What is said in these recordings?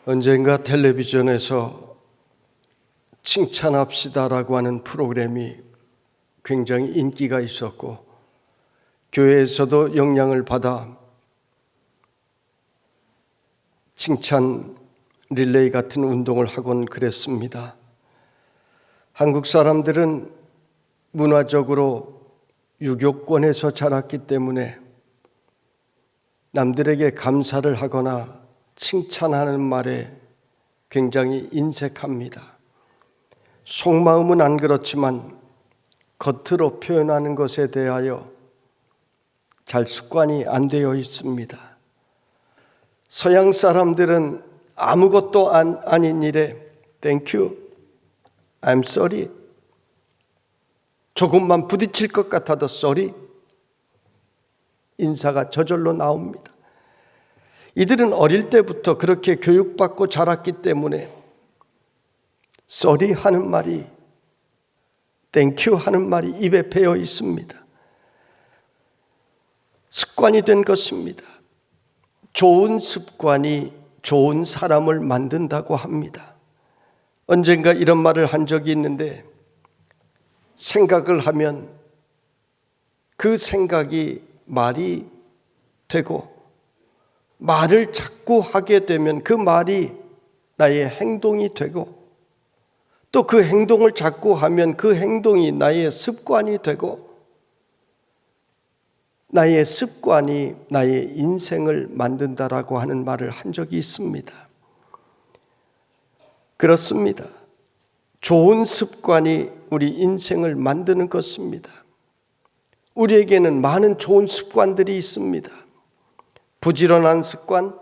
언젠가 텔레비전에서 칭찬합시다라고 하는 프로그램이 굉장히 인기가 있었고 교회에서도 영향을 받아 칭찬 릴레이 같은 운동을 하곤 그랬습니다. 한국 사람들은 문화적으로 유교권에서 자랐기 때문에 남들에게 감사를 하거나 칭찬하는 말에 굉장히 인색합니다. 속마음은 안 그렇지만 겉으로 표현하는 것에 대하여 잘 습관이 안 되어 있습니다. 서양 사람들은 아무것도 아닌 일에 Thank you, I'm sorry, 조금만 부딪힐 것 같아도 sorry, 인사가 저절로 나옵니다. 이들은 어릴 때부터 그렇게 교육받고 자랐기 때문에 sorry 하는 말이, thank you 하는 말이 입에 배어 있습니다. 습관이 된 것입니다. 좋은 습관이 좋은 사람을 만든다고 합니다. 언젠가 이런 말을 한 적이 있는데, 생각을 하면 그 생각이 말이 되고, 말을 자꾸 하게 되면 그 말이 나의 행동이 되고, 또 그 행동을 자꾸 하면 그 행동이 나의 습관이 되고, 나의 습관이 나의 인생을 만든다라고 하는 말을 한 적이 있습니다. 그렇습니다. 좋은 습관이 우리 인생을 만드는 것입니다. 우리에게는 많은 좋은 습관들이 있습니다. 부지런한 습관,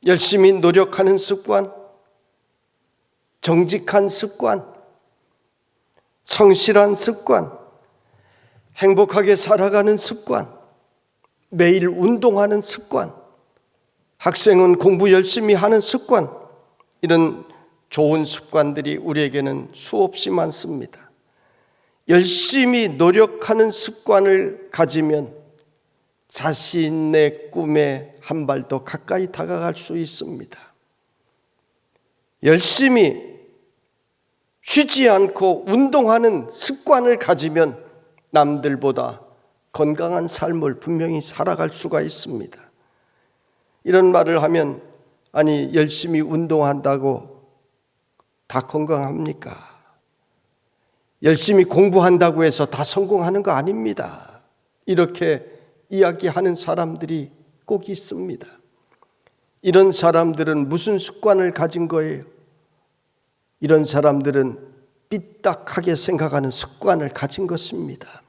열심히 노력하는 습관, 정직한 습관, 성실한 습관, 행복하게 살아가는 습관, 매일 운동하는 습관, 학생은 공부 열심히 하는 습관, 이런 좋은 습관들이 우리에게는 수없이 많습니다. 열심히 노력하는 습관을 가지면 자신의 꿈에 한 발 더 가까이 다가갈 수 있습니다. 열심히 쉬지 않고 운동하는 습관을 가지면 남들보다 건강한 삶을 분명히 살아갈 수가 있습니다. 이런 말을 하면, 아니 열심히 운동한다고 다 건강합니까? 열심히 공부한다고 해서 다 성공하는 거 아닙니다. 이렇게 이야기하는 사람들이 꼭 있습니다. 이런 사람들은 무슨 습관을 가진 거예요? 이런 사람들은 삐딱하게 생각하는 습관을 가진 것입니다.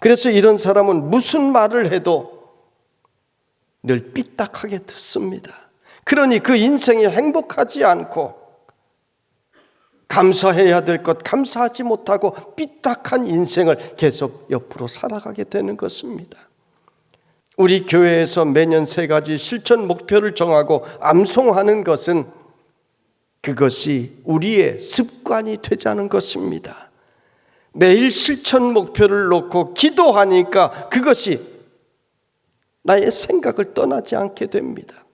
그래서 이런 사람은 무슨 말을 해도 늘 삐딱하게 듣습니다. 그러니 그 인생이 행복하지 않고 감사해야 될 것 감사하지 못하고 삐딱한 인생을 계속 옆으로 살아가게 되는 것입니다. 우리 교회에서 매년 3가지 실천 목표를 정하고 암송하는 것은 그것이 우리의 습관이 되자는 것입니다. 매일 실천 목표를 놓고 기도하니까 그것이 나의 생각을 떠나지 않게 됩니다.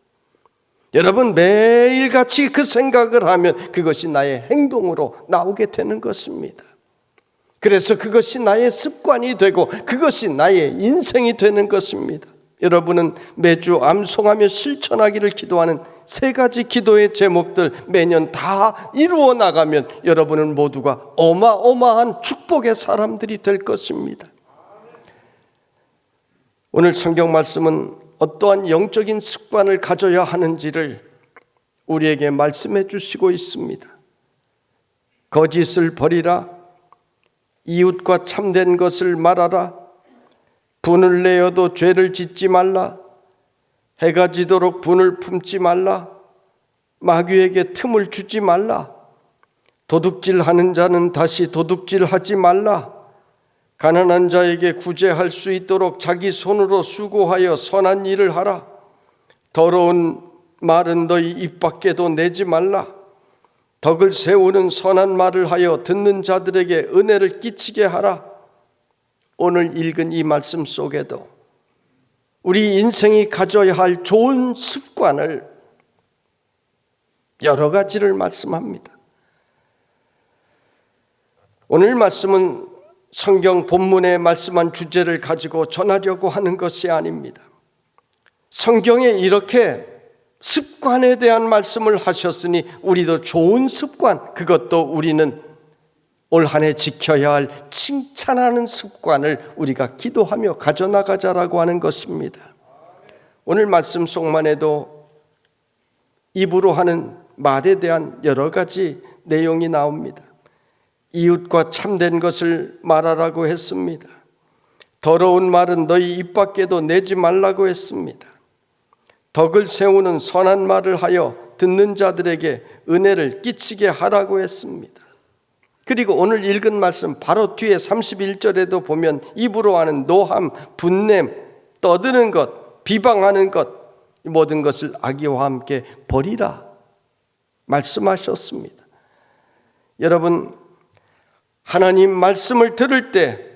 여러분, 매일같이 그 생각을 하면 그것이 나의 행동으로 나오게 되는 것입니다. 그래서 그것이 나의 습관이 되고 그것이 나의 인생이 되는 것입니다. 여러분은 매주 암송하며 실천하기를 기도하는 3가지 기도의 제목들 매년 다 이루어 나가면 여러분은 모두가 어마어마한 축복의 사람들이 될 것입니다. 오늘 성경 말씀은 어떠한 영적인 습관을 가져야 하는지를 우리에게 말씀해 주시고 있습니다. 거짓을 버리라, 이웃과 참된 것을 말하라, 분을 내어도 죄를 짓지 말라, 해가 지도록 분을 품지 말라, 마귀에게 틈을 주지 말라, 도둑질하는 자는 다시 도둑질하지 말라, 가난한 자에게 구제할 수 있도록 자기 손으로 수고하여 선한 일을 하라, 더러운 말은 너희 입 밖에도 내지 말라, 덕을 세우는 선한 말을 하여 듣는 자들에게 은혜를 끼치게 하라. 오늘 읽은 이 말씀 속에도 우리 인생이 가져야 할 좋은 습관을 여러 가지를 말씀합니다. 오늘 말씀은 성경 본문에 말씀한 주제를 가지고 전하려고 하는 것이 아닙니다. 성경에 이렇게 습관에 대한 말씀을 하셨으니 우리도 좋은 습관, 그것도 우리는 올 한 해 지켜야 할 칭찬하는 습관을 우리가 기도하며 가져나가자라고 하는 것입니다. 오늘 말씀 속만 해도 입으로 하는 말에 대한 여러 가지 내용이 나옵니다. 이웃과 참된 것을 말하라고 했습니다. 더러운 말은 너희 입 밖에도 내지 말라고 했습니다. 덕을 세우는 선한 말을 하여 듣는 자들에게 은혜를 끼치게 하라고 했습니다. 그리고 오늘 읽은 말씀 바로 뒤에 31절에도 보면 입으로 하는 노함, 분냄, 떠드는 것, 비방하는 것, 모든 것을 악의와 함께 버리라 말씀하셨습니다. 여러분, 하나님 말씀을 들을 때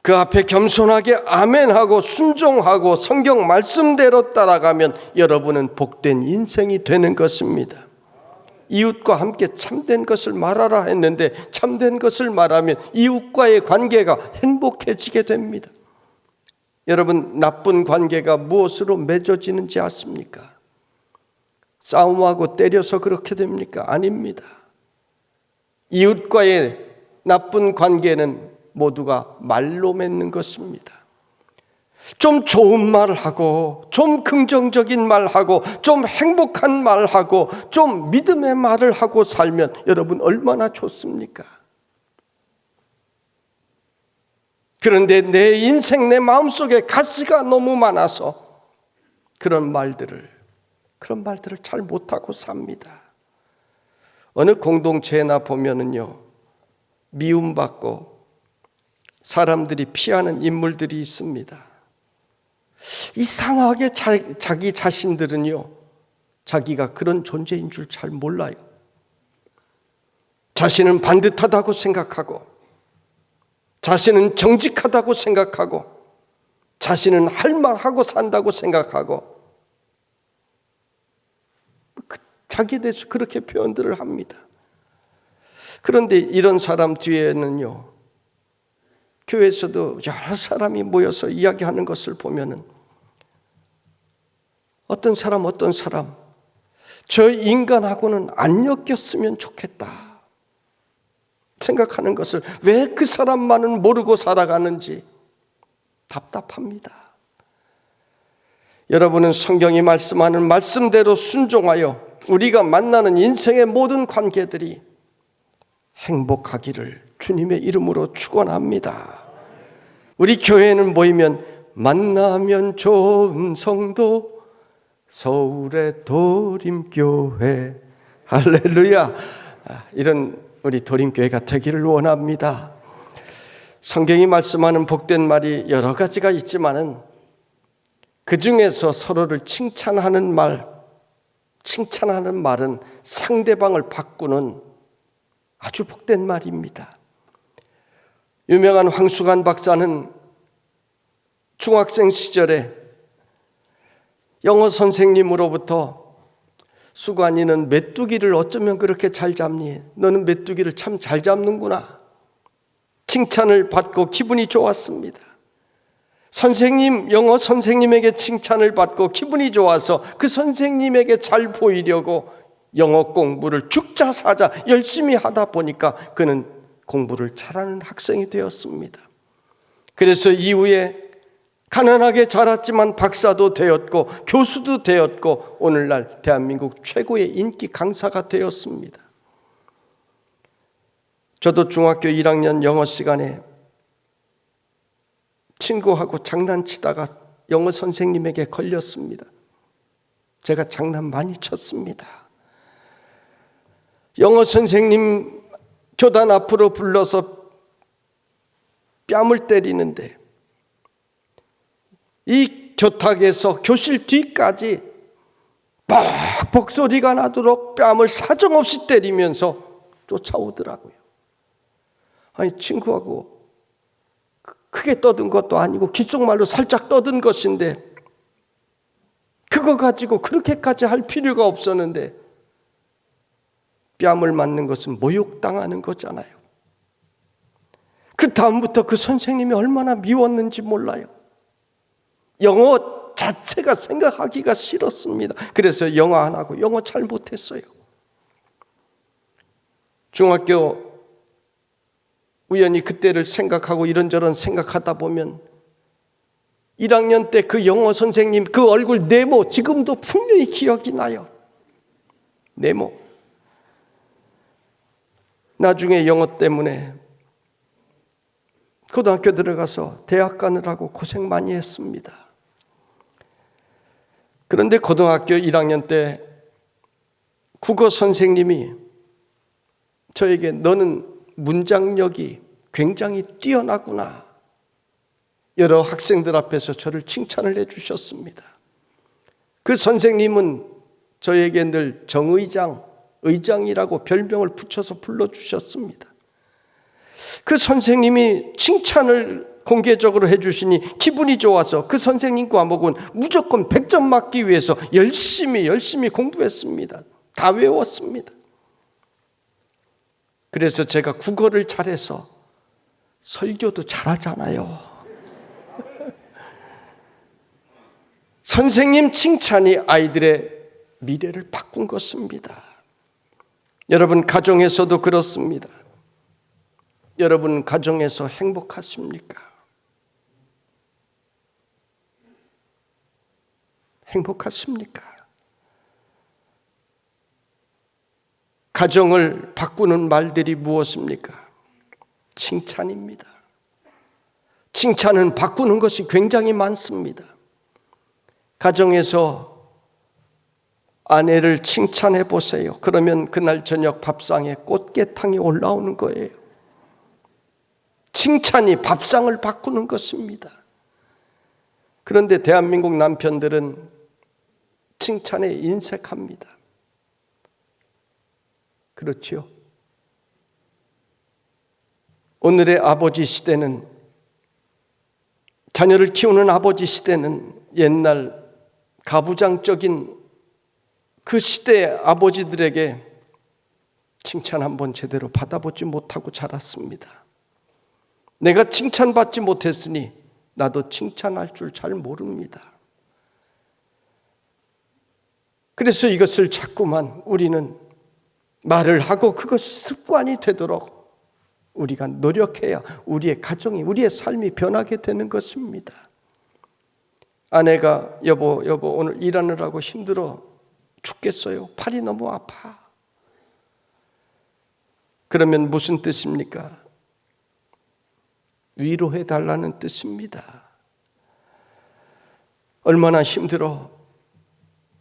그 앞에 겸손하게 아멘하고 순종하고 성경 말씀대로 따라가면 여러분은 복된 인생이 되는 것입니다. 이웃과 함께 참된 것을 말하라 했는데 참된 것을 말하면 이웃과의 관계가 행복해지게 됩니다. 여러분, 나쁜 관계가 무엇으로 맺어지는지 아십니까? 싸움하고 때려서 그렇게 됩니까? 아닙니다. 이웃과의 나쁜 관계는 모두가 말로 맺는 것입니다. 좀 좋은 말하고 좀 긍정적인 말하고 좀 행복한 말하고 좀 믿음의 말을 하고 살면 여러분 얼마나 좋습니까? 그런데 내 인생, 내 마음속에 가시가 너무 많아서 그런 말들을 잘 못하고 삽니다. 어느 공동체나 보면은요, 미움받고 사람들이 피하는 인물들이 있습니다. 이상하게 자기 자신들은요, 자기가 그런 존재인 줄 잘 몰라요. 자신은 반듯하다고 생각하고, 자신은 정직하다고 생각하고, 자신은 할 말하고 산다고 생각하고, 자기에 대해서 그렇게 표현들을 합니다. 그런데 이런 사람 뒤에는요, 교회에서도 여러 사람이 모여서 이야기하는 것을 보면은 어떤 사람 저 인간하고는 안 엮였으면 좋겠다 생각하는 것을, 왜 그 사람만은 모르고 살아가는지 답답합니다. 여러분은 성경이 말씀하는 말씀대로 순종하여 우리가 만나는 인생의 모든 관계들이 행복하기를 주님의 이름으로 축원합니다. 우리 교회는 모이면 만나면 좋은 성도 서울의 도림교회, 할렐루야, 이런 우리 도림교회가 되기를 원합니다. 성경이 말씀하는 복된 말이 여러 가지가 있지만은 그 중에서 서로를 칭찬하는 말은 상대방을 바꾸는 아주 복된 말입니다. 유명한 황수관 박사는 중학생 시절에 영어 선생님으로부터 수관이는 메뚜기를 어쩌면 그렇게 잘 잡니? 너는 메뚜기를 참 잘 잡는구나. 칭찬을 받고 기분이 좋았습니다. 영어 선생님에게 칭찬을 받고 기분이 좋아서 그 선생님에게 잘 보이려고 영어 공부를 죽자 사자 열심히 하다 보니까 그는 공부를 잘하는 학생이 되었습니다. 그래서 이후에 가난하게 자랐지만 박사도 되었고 교수도 되었고 오늘날 대한민국 최고의 인기 강사가 되었습니다. 저도 중학교 1학년 영어 시간에 친구하고 장난치다가 영어 선생님에게 걸렸습니다. 제가 장난 많이 쳤습니다. 영어 선생님 교단 앞으로 불러서 뺨을 때리는데 이 교탁에서 교실 뒤까지 뻑뻑 소리가 나도록 뺨을 사정없이 때리면서 쫓아오더라고요. 아니, 친구하고 크게 떠든 것도 아니고 귓속말로 살짝 떠든 것인데 그거 가지고 그렇게까지 할 필요가 없었는데 뺨을 맞는 것은 모욕당하는 거잖아요. 그 다음부터 그 선생님이 얼마나 미웠는지 몰라요. 영어 자체가 생각하기가 싫었습니다. 그래서 영어 안 하고 영어 잘 못했어요. 중학교 우연히 그때를 생각하고 이런저런 생각하다 보면 1학년 때 그 영어 선생님 그 얼굴 네모 지금도 분명히 기억이 나요. 네모. 나중에 영어 때문에 고등학교 들어가서 대학 가느라고 고생 많이 했습니다. 그런데 고등학교 1학년 때 국어 선생님이 저에게 너는 문장력이 굉장히 뛰어나구나. 여러 학생들 앞에서 저를 칭찬을 해 주셨습니다. 그 선생님은 저에게 늘 정의장, 의장이라고 별명을 붙여서 불러주셨습니다. 그 선생님이 칭찬을 공개적으로 해주시니 기분이 좋아서 그 선생님 과목은 무조건 100점 맞기 위해서 열심히 공부했습니다. 다 외웠습니다. 그래서 제가 국어를 잘해서 설교도 잘하잖아요. 선생님 칭찬이 아이들의 미래를 바꾼 것입니다. 여러분 가정에서도 그렇습니다. 여러분 가정에서 행복하십니까? 행복하십니까? 가정을 바꾸는 말들이 무엇입니까? 칭찬입니다. 칭찬은 바꾸는 것이 굉장히 많습니다. 가정에서 아내를 칭찬해 보세요. 그러면 그날 저녁 밥상에 꽃게탕이 올라오는 거예요. 칭찬이 밥상을 바꾸는 것입니다. 그런데 대한민국 남편들은 칭찬에 인색합니다. 그렇죠? 오늘의 아버지 시대는, 자녀를 키우는 아버지 시대는 옛날 가부장적인 그 시대의 아버지들에게 칭찬 한번 제대로 받아보지 못하고 자랐습니다. 내가 칭찬받지 못했으니 나도 칭찬할 줄 잘 모릅니다. 그래서 이것을 자꾸만 우리는 말을 하고 그것이 습관이 되도록 우리가 노력해야 우리의 가정이, 우리의 삶이 변하게 되는 것입니다. 아내가 여보 오늘 일하느라고 힘들어 죽겠어요. 팔이 너무 아파. 그러면 무슨 뜻입니까? 위로해 달라는 뜻입니다. 얼마나 힘들어.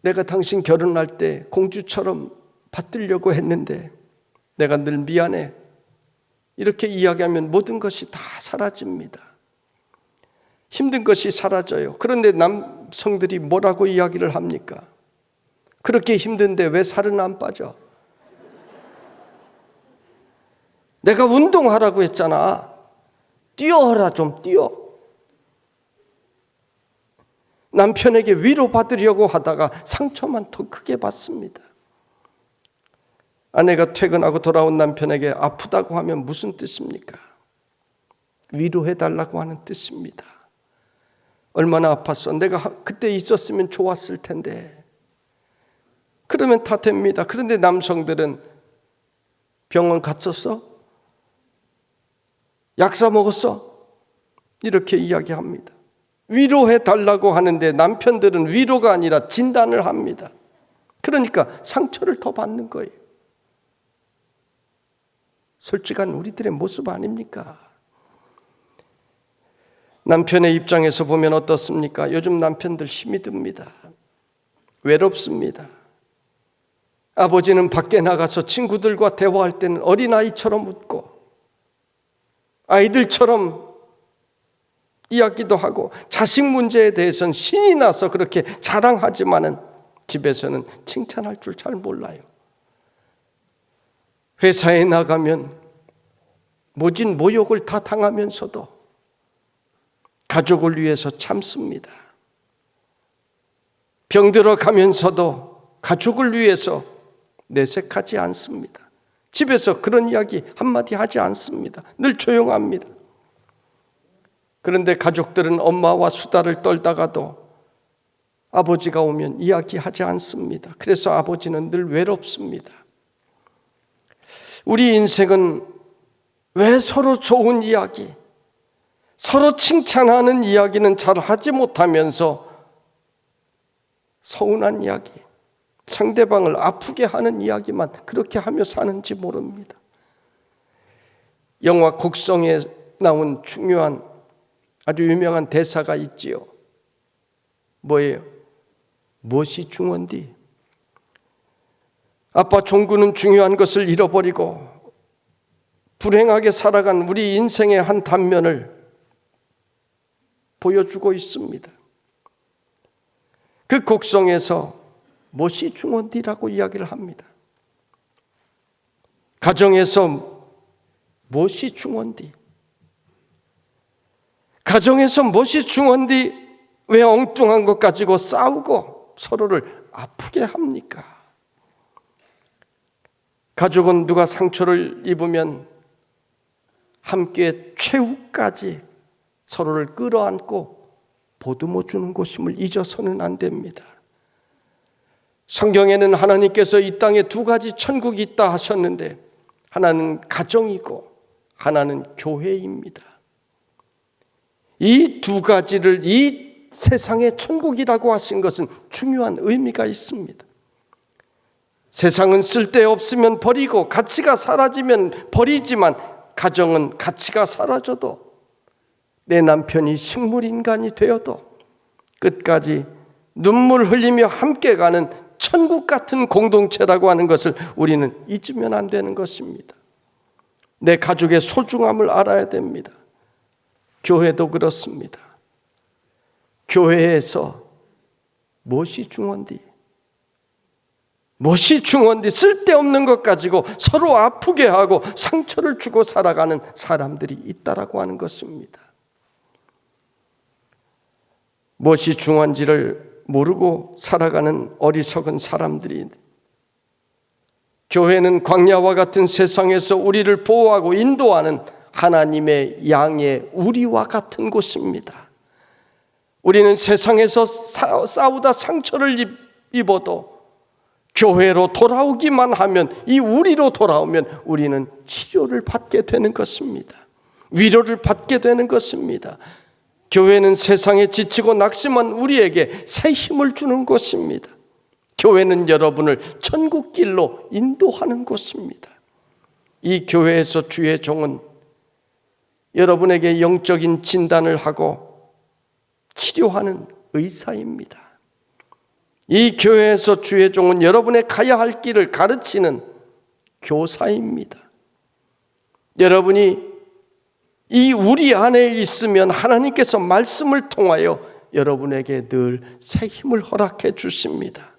내가 당신 결혼할 때 공주처럼 받들려고 했는데 내가 늘 미안해. 이렇게 이야기하면 모든 것이 다 사라집니다. 힘든 것이 사라져요. 그런데 남성들이 뭐라고 이야기를 합니까? 그렇게 힘든데 왜 살은 안 빠져? 내가 운동하라고 했잖아. 뛰어라, 좀 뛰어. 남편에게 위로받으려고 하다가 상처만 더 크게 받습니다. 아내가 퇴근하고 돌아온 남편에게 아프다고 하면 무슨 뜻입니까? 위로해달라고 하는 뜻입니다. 얼마나 아팠어. 내가 그때 있었으면 좋았을 텐데. 그러면 다 됩니다. 그런데 남성들은 병원 갔었어? 약사 먹었어? 이렇게 이야기합니다. 위로해달라고 하는데 남편들은 위로가 아니라 진단을 합니다. 그러니까 상처를 더 받는 거예요. 솔직한 우리들의 모습 아닙니까? 남편의 입장에서 보면 어떻습니까? 요즘 남편들 힘이 듭니다. 외롭습니다. 아버지는 밖에 나가서 친구들과 대화할 때는 어린아이처럼 웃고 아이들처럼 이야기도 하고 자식 문제에 대해서는 신이 나서 그렇게 자랑하지만은 집에서는 칭찬할 줄 잘 몰라요. 회사에 나가면 모진 모욕을 다 당하면서도 가족을 위해서 참습니다. 병들어 가면서도 가족을 위해서 내색하지 않습니다. 집에서 그런 이야기 한마디 하지 않습니다. 늘 조용합니다. 그런데 가족들은 엄마와 수다를 떨다가도 아버지가 오면 이야기하지 않습니다. 그래서 아버지는 늘 외롭습니다. 우리 인생은 왜 서로 좋은 이야기, 서로 칭찬하는 이야기는 잘 하지 못하면서 서운한 이야기, 상대방을 아프게 하는 이야기만 그렇게 하며 사는지 모릅니다. 영화 곡성에 나온 중요한 아주 유명한 대사가 있지요. 뭐예요? 무엇이 중요한디? 아빠 종구는 중요한 것을 잃어버리고 불행하게 살아간 우리 인생의 한 단면을 보여주고 있습니다. 그 곡성에서 무엇이 중요한디라고 이야기를 합니다. 가정에서 무엇이 중요한디? 가정에서 무엇이 중요한디? 왜 엉뚱한 것 가지고 싸우고 서로를 아프게 합니까? 가족은 누가 상처를 입으면 함께 최후까지 서로를 끌어안고 보듬어 주는 것임을 잊어서는 안 됩니다. 성경에는 하나님께서 이 땅에 두 가지 천국이 있다 하셨는데 하나는 가정이고 하나는 교회입니다. 이 두 가지를 이 세상의 천국이라고 하신 것은 중요한 의미가 있습니다. 세상은 쓸데없으면 버리고 가치가 사라지면 버리지만 가정은 가치가 사라져도 내 남편이 식물인간이 되어도 끝까지 눈물 흘리며 함께 가는 천국 같은 공동체라고 하는 것을 우리는 잊으면 안 되는 것입니다. 내 가족의 소중함을 알아야 됩니다. 교회도 그렇습니다. 교회에서 무엇이 중요한디? 무엇이 중요한디? 쓸데없는 것 가지고 서로 아프게 하고 상처를 주고 살아가는 사람들이 있다라고 하는 것입니다. 무엇이 중요한지를 모르고 살아가는 어리석은 사람들이, 교회는 광야와 같은 세상에서 우리를 보호하고 인도하는 하나님의 양의 우리와 같은 곳입니다. 우리는 세상에서 싸우다 상처를 입어도 교회로 돌아오기만 하면, 이 우리로 돌아오면 우리는 치료를 받게 되는 것입니다. 위로를 받게 되는 것입니다. 교회는 세상에 지치고 낙심한 우리에게 새 힘을 주는 곳입니다. 교회는 여러분을 천국길로 인도하는 곳입니다. 이 교회에서 주의 종은 여러분에게 영적인 진단을 하고 치료하는 의사입니다. 이 교회에서 주의 종은 여러분의 가야 할 길을 가르치는 교사입니다. 여러분이 이 우리 안에 있으면 하나님께서 말씀을 통하여 여러분에게 늘 새 힘을 허락해 주십니다.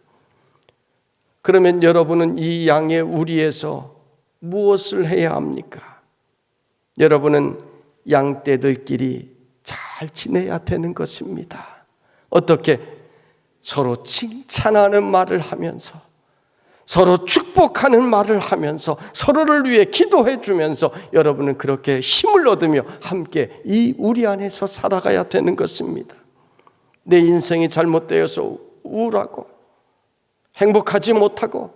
그러면 여러분은 이 양의 우리에서 무엇을 해야 합니까? 여러분은 양떼들끼리 잘 지내야 되는 것입니다. 어떻게? 서로 칭찬하는 말을 하면서, 서로 축복하는 말을 하면서, 서로를 위해 기도해 주면서 여러분은 그렇게 힘을 얻으며 함께 이 우리 안에서 살아가야 되는 것입니다. 내 인생이 잘못되어서 우울하고 행복하지 못하고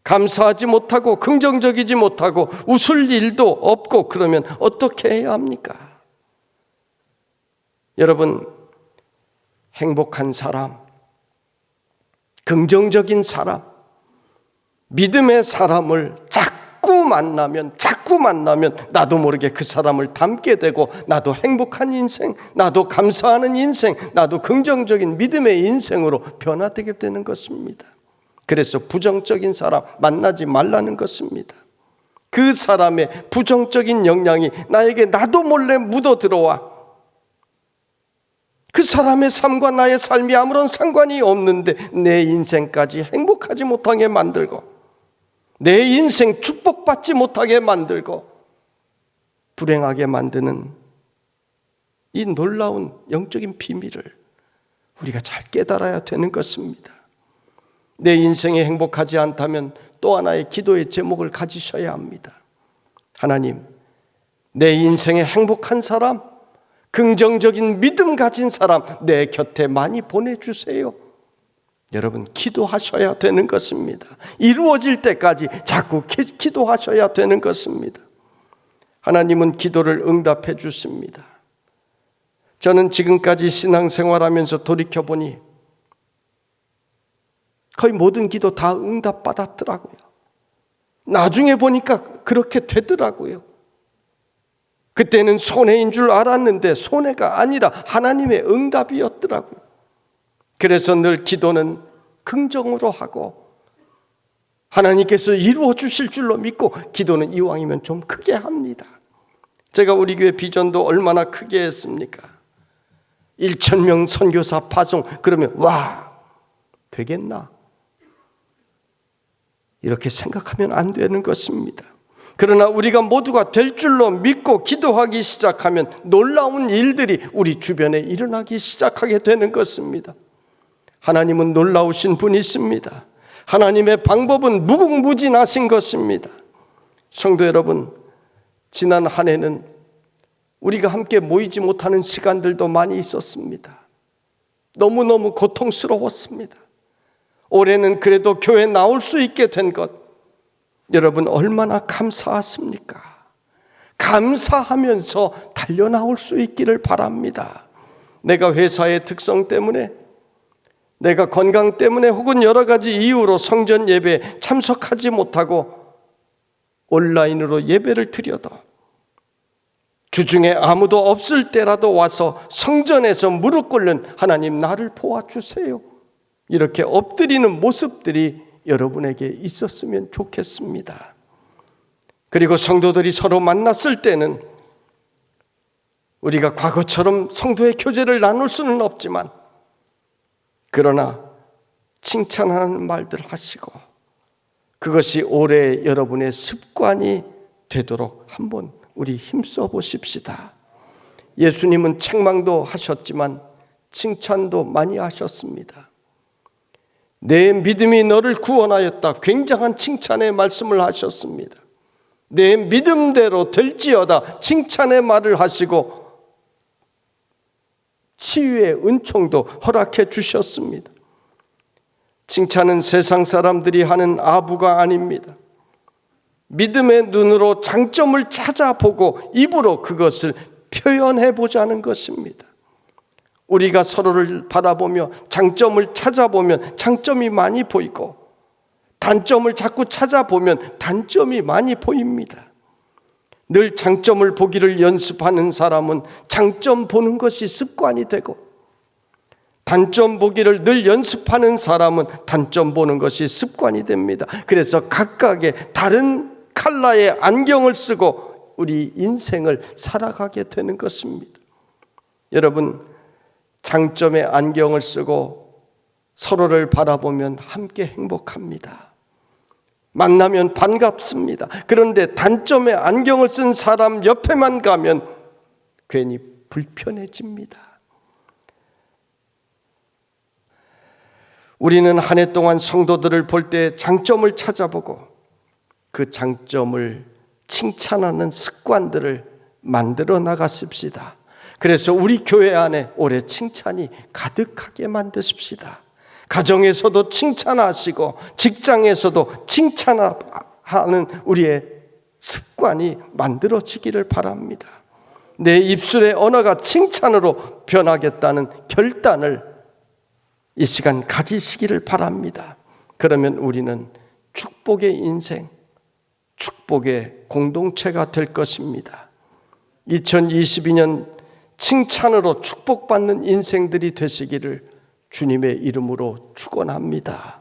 감사하지 못하고 긍정적이지 못하고 웃을 일도 없고 그러면 어떻게 해야 합니까? 여러분, 행복한 사람, 긍정적인 사람, 믿음의 사람을 자꾸 만나면 나도 모르게 그 사람을 닮게 되고 나도 행복한 인생, 나도 감사하는 인생, 나도 긍정적인 믿음의 인생으로 변화되게 되는 것입니다. 그래서 부정적인 사람 만나지 말라는 것입니다. 그 사람의 부정적인 영향이 나도 몰래 묻어 들어와 그 사람의 삶과 나의 삶이 아무런 상관이 없는데 내 인생까지 행복하지 못하게 만들고 내 인생 축복받지 못하게 만들고 불행하게 만드는 이 놀라운 영적인 비밀을 우리가 잘 깨달아야 되는 것입니다. 내 인생이 행복하지 않다면 또 하나의 기도의 제목을 가지셔야 합니다. 하나님, 내 인생에 행복한 사람, 긍정적인 믿음 가진 사람 내 곁에 많이 보내주세요. 여러분, 기도하셔야 되는 것입니다. 이루어질 때까지 자꾸 기도하셔야 되는 것입니다. 하나님은 기도를 응답해 주십니다. 저는 지금까지 신앙생활하면서 돌이켜보니 거의 모든 기도 다 응답받았더라고요. 나중에 보니까 그렇게 되더라고요. 그때는 손해인 줄 알았는데 손해가 아니라 하나님의 응답이었더라고요. 그래서 늘 기도는 긍정으로 하고 하나님께서 이루어 주실 줄로 믿고 기도는 이왕이면 좀 크게 합니다. 제가 우리 교회 비전도 얼마나 크게 했습니까? 1,000명 선교사 파송, 그러면 와, 되겠나? 이렇게 생각하면 안 되는 것입니다. 그러나 우리가 모두가 될 줄로 믿고 기도하기 시작하면 놀라운 일들이 우리 주변에 일어나기 시작하게 되는 것입니다. 하나님은 놀라우신 분이십니다. 하나님의 방법은 무궁무진하신 것입니다. 성도 여러분, 지난 한 해는 우리가 함께 모이지 못하는 시간들도 많이 있었습니다. 너무너무 고통스러웠습니다. 올해는 그래도 교회 나올 수 있게 된 것, 여러분 얼마나 감사하십니까? 감사하면서 달려나올 수 있기를 바랍니다. 내가 회사의 특성 때문에, 내가 건강 때문에 혹은 여러 가지 이유로 성전 예배에 참석하지 못하고 온라인으로 예배를 드려도 주중에 아무도 없을 때라도 와서 성전에서 무릎 꿇는 하나님 나를 보아주세요, 이렇게 엎드리는 모습들이 여러분에게 있었으면 좋겠습니다. 그리고 성도들이 서로 만났을 때는 우리가 과거처럼 성도의 교제를 나눌 수는 없지만 그러나 칭찬하는 말들 하시고 그것이 올해 여러분의 습관이 되도록 한번 우리 힘써 보십시다. 예수님은 책망도 하셨지만 칭찬도 많이 하셨습니다. 내 믿음이 너를 구원하였다, 굉장한 칭찬의 말씀을 하셨습니다. 내 믿음대로 될지어다, 칭찬의 말을 하시고 치유의 은총도 허락해 주셨습니다. 칭찬은 세상 사람들이 하는 아부가 아닙니다. 믿음의 눈으로 장점을 찾아보고 입으로 그것을 표현해 보자는 것입니다. 우리가 서로를 바라보며 장점을 찾아보면 장점이 많이 보이고 단점을 자꾸 찾아보면 단점이 많이 보입니다. 늘 장점을 보기를 연습하는 사람은 장점 보는 것이 습관이 되고 단점 보기를 늘 연습하는 사람은 단점 보는 것이 습관이 됩니다. 그래서 각각의 다른 컬러의 안경을 쓰고 우리 인생을 살아가게 되는 것입니다. 여러분, 장점의 안경을 쓰고 서로를 바라보면 함께 행복합니다. 만나면 반갑습니다. 그런데 단점의 안경을 쓴 사람 옆에만 가면 괜히 불편해집니다. 우리는 한 해 동안 성도들을 볼 때 장점을 찾아보고 그 장점을 칭찬하는 습관들을 만들어 나가십시다. 그래서 우리 교회 안에 올해 칭찬이 가득하게 만드십시다. 가정에서도 칭찬하시고 직장에서도 칭찬하는 우리의 습관이 만들어지기를 바랍니다. 내 입술의 언어가 칭찬으로 변하겠다는 결단을 이 시간 가지시기를 바랍니다. 그러면 우리는 축복의 인생, 축복의 공동체가 될 것입니다. 2022년 칭찬으로 축복받는 인생들이 되시기를 주님의 이름으로 축원합니다.